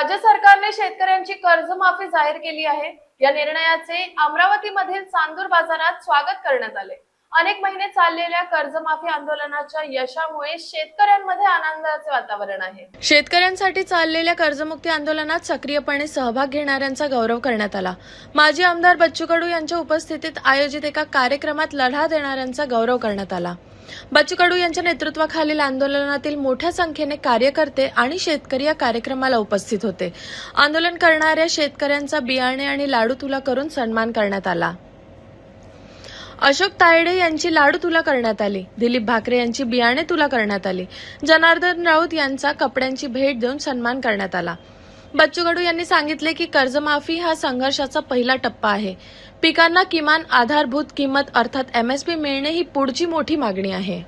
राज्य सरकारने शेतकऱ्यांची कर्जमाफी जाहीर केली आहे। या निर्णयाचे अमरावतीमधील चांदूर बाजारात स्वागत करण्यात आले। अनेक महिने चाललेल्या कर्जमाफी आंदोलनाच्या यशामुळे शेतकऱ्यांमध्ये आनंदाचे वातावरण आहे। शेतकऱ्यांसाठी चाललेल्या कर्जमुक्ती आंदोलनात सक्रियपणे सहभाग घेणाऱ्यांचा गौरव करण्यात आला। माजी आमदार बच्चू कडू यांच्या उपस्थितीत आयोजित एका कार्यक्रमात लढा देणाऱ्यांचा गौरव करण्यात आला। बच्चू कडू यांच्या नेतृत्वाखालील आंदोलनातील मोठ्या संख्येने कार्यकर्ते आणि शेतकरी या कार्यक्रमाला उपस्थित होते। आंदोलन करणाऱ्या शेतकऱ्यांचा बियाणे आणि लाडू तुला करून सन्मान करण्यात आला। अशोक तायडे यांची लाडू तुला करण्यात आली। दिलीप भाकरे यांची बियाणे तुला करण्यात आली। जनार्दन राऊत यांचा कपड्यांची भेट देऊन सन्मान करण्यात आला। बच्चू कडू यांनी सांगितले की कर्जमाफी हा संघर्षाचा पहिला टप्पा आहे। पिकांना किमान आधारभूत किंमत अर्थात MSP मिळणे ही पुढची मोठी मागणी आहे।